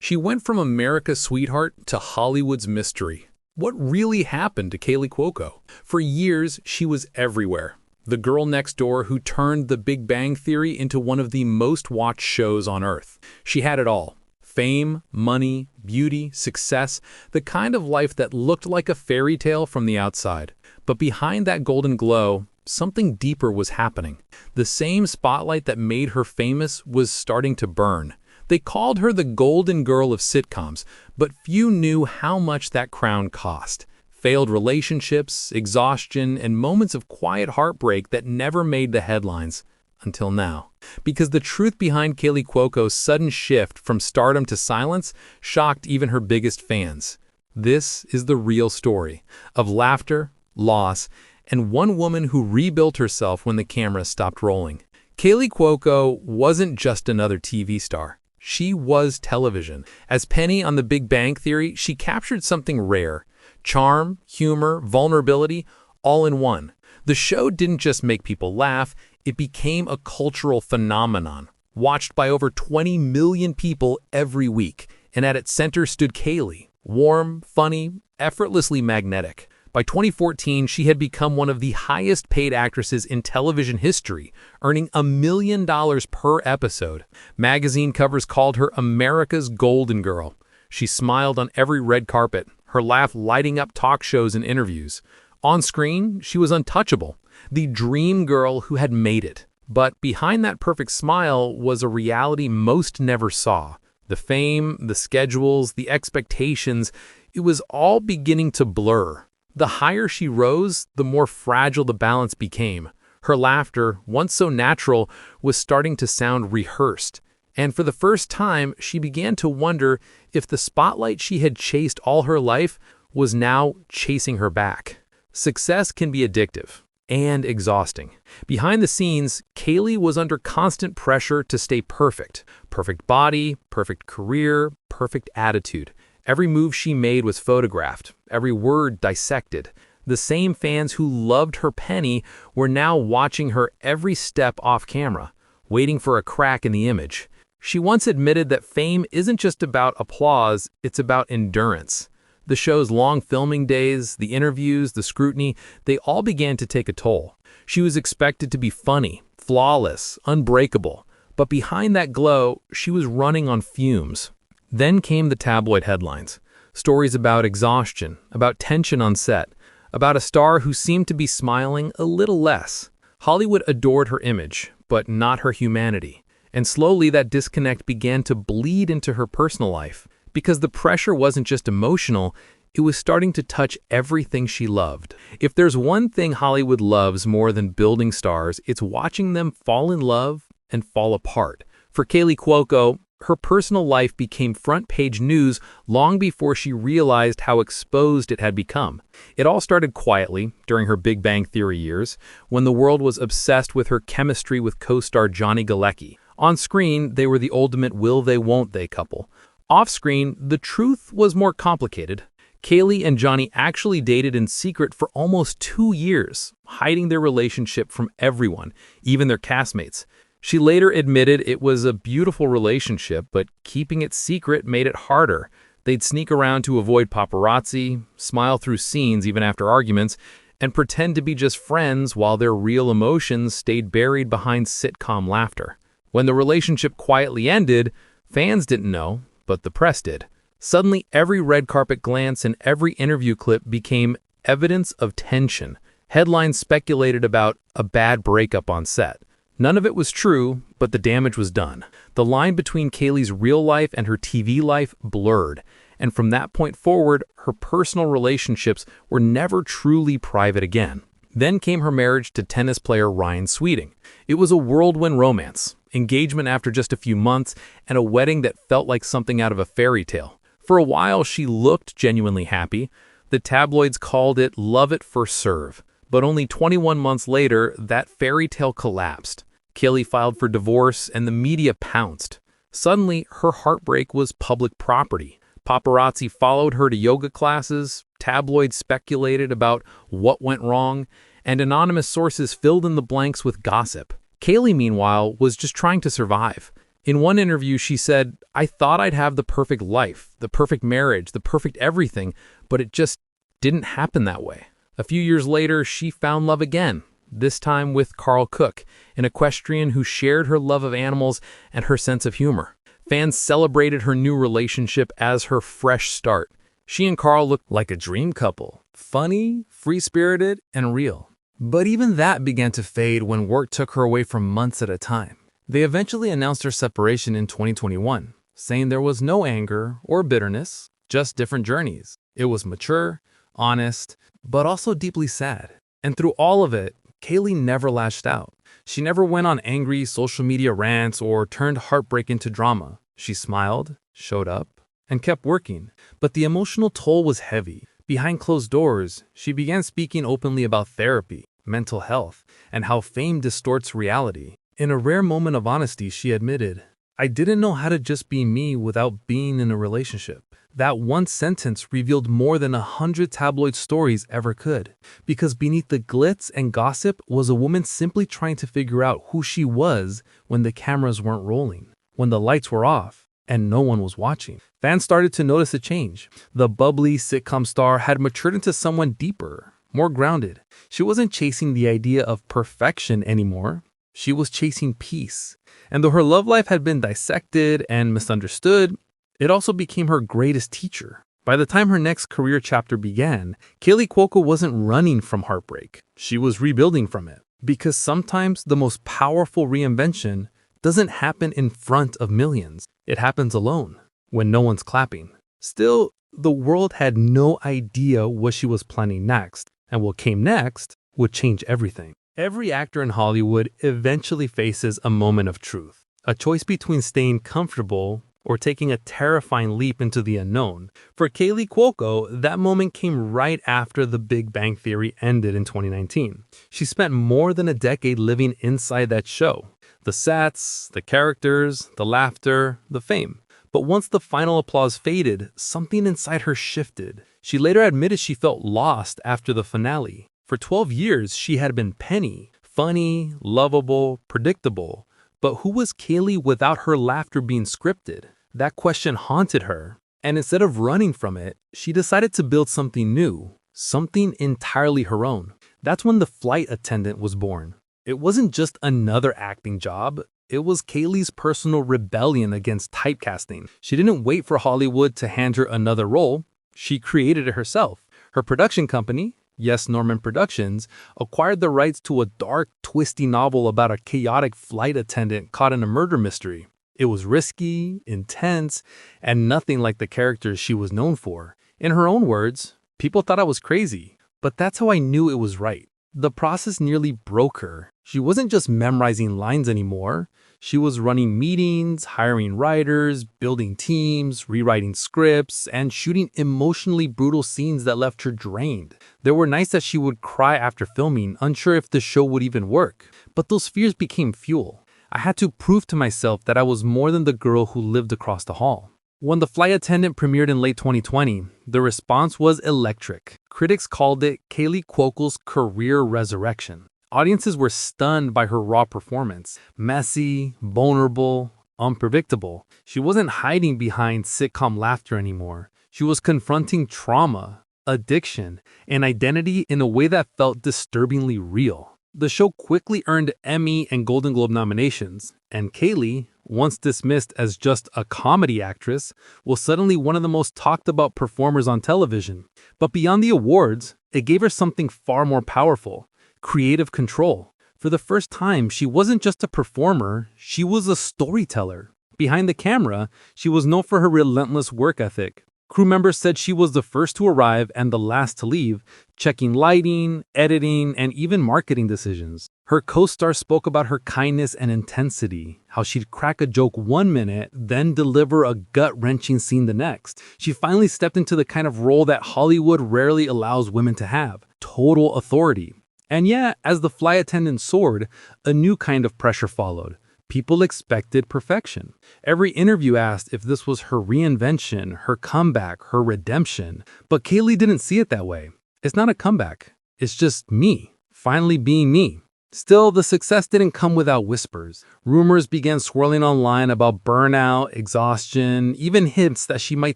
She went from America's sweetheart to Hollywood's mystery. What really happened to Kaley Cuoco? For years, she was everywhere. The girl next door who turned The Big Bang Theory into one of the most watched shows on Earth. She had it all. Fame, money, beauty, success, the kind of life that looked like a fairy tale from the outside. But behind that golden glow, something deeper was happening. The same spotlight that made her famous was starting to burn. They called her the golden girl of sitcoms, but few knew how much that crown cost. Failed relationships, exhaustion, and moments of quiet heartbreak that never made the headlines. Until now. Because the truth behind Kaley Cuoco's sudden shift from stardom to silence shocked even her biggest fans. This is the real story of laughter, loss, and one woman who rebuilt herself when the camera stopped rolling. Kaley Cuoco wasn't just another TV star. She was television. As Penny on The Big Bang Theory, she captured something rare. Charm, humor, vulnerability, all in one. The show didn't just make people laugh, it became a cultural phenomenon, watched by over 20 million people every week. And at its center stood Kaley, warm, funny, effortlessly magnetic. By 2014, she had become one of the highest-paid actresses in television history, earning $1 million per episode. Magazine covers called her America's Golden Girl. She smiled on every red carpet, her laugh lighting up talk shows and interviews. On screen, she was untouchable, the dream girl who had made it. But behind that perfect smile was a reality most never saw. The fame, the schedules, the expectations, it was all beginning to blur. The higher she rose, the more fragile the balance became. Her laughter, once so natural, was starting to sound rehearsed. And for the first time, she began to wonder if the spotlight she had chased all her life was now chasing her back. Success can be addictive and exhausting. Behind the scenes, Kaley was under constant pressure to stay perfect. Perfect body, perfect career, perfect attitude. Every move she made was photographed, every word dissected. The same fans who loved her Penny were now watching her every step off camera, waiting for a crack in the image. She once admitted that fame isn't just about applause, it's about endurance. The show's long filming days, the interviews, the scrutiny, they all began to take a toll. She was expected to be funny, flawless, unbreakable. But behind that glow, she was running on fumes. Then came the tabloid headlines. Stories about exhaustion, about tension on set, about a star who seemed to be smiling a little less. Hollywood adored her image, but not her humanity. And slowly that disconnect began to bleed into her personal life. Because the pressure wasn't just emotional, it was starting to touch everything she loved. If there's one thing Hollywood loves more than building stars, it's watching them fall in love and fall apart. For Kaley Cuoco, her personal life became front-page news long before she realized how exposed it had become. It all started quietly during her Big Bang Theory years, when the world was obsessed with her chemistry with co-star Johnny Galecki. On screen, they were the ultimate will-they-won't-they couple. Off-screen, the truth was more complicated. Kaley and Johnny actually dated in secret for almost 2 years, hiding their relationship from everyone, even their castmates. She later admitted it was a beautiful relationship, but keeping it secret made it harder. They'd sneak around to avoid paparazzi, smile through scenes even after arguments, and pretend to be just friends while their real emotions stayed buried behind sitcom laughter. When the relationship quietly ended, fans didn't know, but the press did. Suddenly, every red carpet glance and every interview clip became evidence of tension. Headlines speculated about a bad breakup on set. None of it was true, but the damage was done. The line between Kaley's real life and her TV life blurred, and from that point forward, her personal relationships were never truly private again. Then came her marriage to tennis player Ryan Sweeting. It was a whirlwind romance, engagement after just a few months, and a wedding that felt like something out of a fairy tale. For a while, she looked genuinely happy. The tabloids called it love at first serve. But only 21 months later, that fairy tale collapsed. Kaley filed for divorce, and the media pounced. Suddenly, her heartbreak was public property. Paparazzi followed her to yoga classes, tabloids speculated about what went wrong, and anonymous sources filled in the blanks with gossip. Kaley, meanwhile, was just trying to survive. In one interview, she said, "I thought I'd have the perfect life, the perfect marriage, the perfect everything, but it just didn't happen that way." A few years later, she found love again, this time with Carl Cook, an equestrian who shared her love of animals and her sense of humor. Fans celebrated her new relationship as her fresh start. She and Carl looked like a dream couple, funny, free-spirited, and real. But even that began to fade when work took her away for months at a time. They eventually announced their separation in 2021, saying there was no anger or bitterness, just different journeys. It was mature, honest, but also deeply sad. And through all of it, Kaley never lashed out. She never went on angry social media rants or turned heartbreak into drama. She smiled, showed up, and kept working. But the emotional toll was heavy. Behind closed doors, she began speaking openly about therapy, mental health, and how fame distorts reality. In a rare moment of honesty, she admitted, "I didn't know how to just be me without being in a relationship." That one sentence revealed more than 100 tabloid stories ever could, because beneath the glitz and gossip was a woman simply trying to figure out who she was when the cameras weren't rolling, when the lights were off, and no one was watching. Fans started to notice a change. The bubbly sitcom star had matured into someone deeper, more grounded. She wasn't chasing the idea of perfection anymore. She was chasing peace. And though her love life had been dissected and misunderstood, it also became her greatest teacher. By the time her next career chapter began, Kaley Cuoco wasn't running from heartbreak. She was rebuilding from it. Because sometimes the most powerful reinvention doesn't happen in front of millions. It happens alone, when no one's clapping. Still, the world had no idea what she was planning next, and what came next would change everything. Every actor in Hollywood eventually faces a moment of truth, a choice between staying comfortable or taking a terrifying leap into the unknown. For Kaley Cuoco, that moment came right after The Big Bang Theory ended in 2019. She spent more than a decade living inside that show. The sets, the characters, the laughter, the fame. But once the final applause faded, something inside her shifted. She later admitted she felt lost after the finale. For 12 years, she had been Penny, funny, lovable, predictable. But who was Kaley without her laughter being scripted? That question haunted her. And instead of running from it, she decided to build something new, something entirely her own. That's when The Flight Attendant was born. It wasn't just another acting job. It was Kaley's personal rebellion against typecasting. She didn't wait for Hollywood to hand her another role. She created it herself. Her production company, Yes Norman Productions, acquired the rights to a dark, twisty novel about a chaotic flight attendant caught in a murder mystery. It was risky, intense, and nothing like the characters she was known for. In her own words, "People thought I was crazy, but that's how I knew it was right." The process nearly broke her. She wasn't just memorizing lines anymore. She was running meetings, hiring writers, building teams, rewriting scripts, and shooting emotionally brutal scenes that left her drained. There were nights that she would cry after filming, unsure if the show would even work. But those fears became fuel. I had to prove to myself that I was more than the girl who lived across the hall. When The Flight Attendant premiered in late 2020, the response was electric. Critics called it Kaley Cuoco's career resurrection. Audiences were stunned by her raw performance. Messy, vulnerable, unpredictable. She wasn't hiding behind sitcom laughter anymore. She was confronting trauma, addiction, and identity in a way that felt disturbingly real. The show quickly earned Emmy and Golden Globe nominations, and Kaley, once dismissed as just a comedy actress, was suddenly one of the most talked about performers on television. But beyond the awards, it gave her something far more powerful: creative control. For the first time, she wasn't just a performer, she was a storyteller. Behind the camera, she was known for her relentless work ethic. Crew members said she was the first to arrive and the last to leave, checking lighting, editing, and even marketing decisions. Her co-stars spoke about her kindness and intensity, how she'd crack a joke one minute, then deliver a gut-wrenching scene the next. She finally stepped into the kind of role that Hollywood rarely allows women to have: total authority. And yet, as The Flight Attendant soared, a new kind of pressure followed. People expected perfection. Every interview asked if this was her reinvention, her comeback, her redemption. But Kaley didn't see it that way. It's not a comeback. It's just me, finally being me. Still, the success didn't come without whispers. Rumors began swirling online about burnout, exhaustion, even hints that she might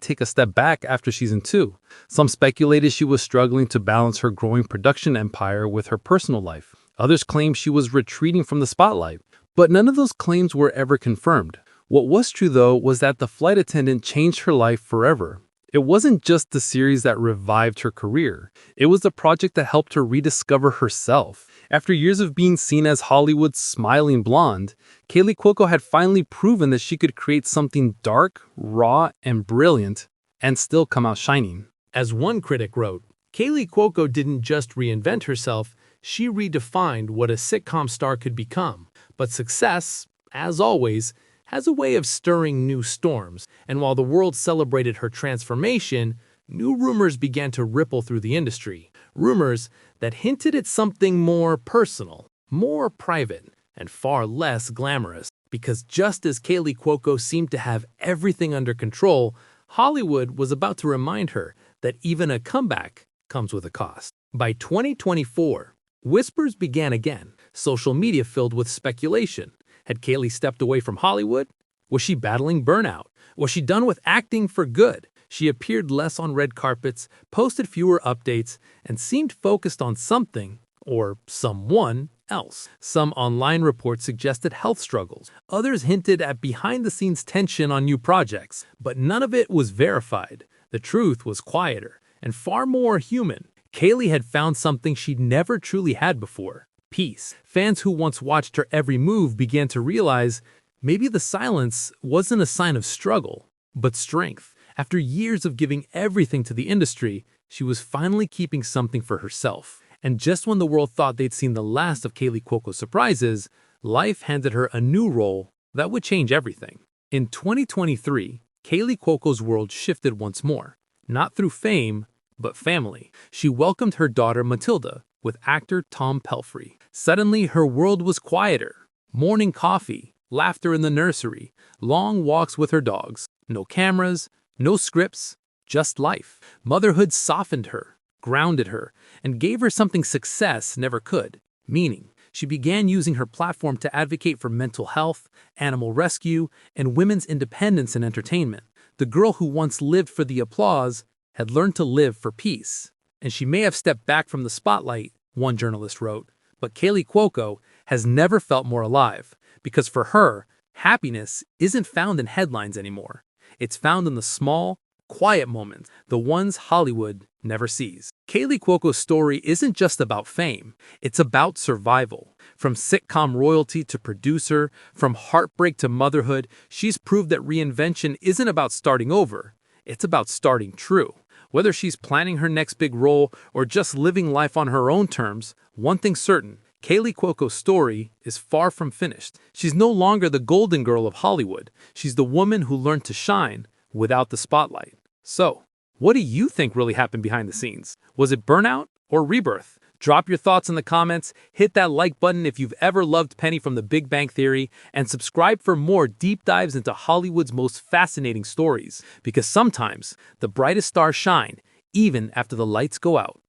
take a step back after season 2. Some speculated she was struggling to balance her growing production empire with her personal life. Others claimed she was retreating from the spotlight. But none of those claims were ever confirmed. What was true, though, was that The Flight Attendant changed her life forever. It wasn't just the series that revived her career. It was the project that helped her rediscover herself. After years of being seen as Hollywood's smiling blonde, Kaley Cuoco had finally proven that she could create something dark, raw, and brilliant, and still come out shining. As one critic wrote, Kaley Cuoco didn't just reinvent herself, she redefined what a sitcom star could become. But success, as always, has a way of stirring new storms, and while the world celebrated her transformation, new rumors began to ripple through the industry. Rumors that hinted at something more personal, more private, and far less glamorous. Because just as Kaley Cuoco seemed to have everything under control, Hollywood was about to remind her that even a comeback comes with a cost. By 2024, whispers began again, social media filled with speculation. Had Kaley stepped away from Hollywood? Was she battling burnout? Was she done with acting for good? She appeared less on red carpets, posted fewer updates, and seemed focused on something, or someone, else. Some online reports suggested health struggles. Others hinted at behind-the-scenes tension on new projects, but none of it was verified. The truth was quieter and far more human. Kaley had found something she'd never truly had before. Peace. Fans who once watched her every move began to realize maybe the silence wasn't a sign of struggle, but strength. After years of giving everything to the industry, she was finally keeping something for herself. And just when the world thought they'd seen the last of Kaley Cuoco's surprises, life handed her a new role that would change everything. In 2023, Kaley Cuoco's world shifted once more, not through fame, but family. She welcomed her daughter Matilda with actor Tom Pelphrey. Suddenly, her world was quieter. Morning coffee, laughter in the nursery, long walks with her dogs. No cameras, no scripts, just life. Motherhood softened her, grounded her, and gave her something success never could, meaning. She began using her platform to advocate for mental health, animal rescue, and women's independence in entertainment. The girl who once lived for the applause had learned to live for peace. And she may have stepped back from the spotlight, one journalist wrote, but Kaley Cuoco has never felt more alive, because for her, happiness isn't found in headlines anymore. It's found in the small, quiet moments, the ones Hollywood never sees. Kaley Cuoco's story isn't just about fame, it's about survival. From sitcom royalty to producer, from heartbreak to motherhood, she's proved that reinvention isn't about starting over, it's about starting true. Whether she's planning her next big role or just living life on her own terms, one thing's certain, Kaley Cuoco's story is far from finished. She's no longer the golden girl of Hollywood. She's the woman who learned to shine without the spotlight. So, what do you think really happened behind the scenes? Was it burnout or rebirth? Drop your thoughts in the comments, hit that like button if you've ever loved Penny from The Big Bang Theory, and subscribe for more deep dives into Hollywood's most fascinating stories. Because sometimes, the brightest stars shine, even after the lights go out.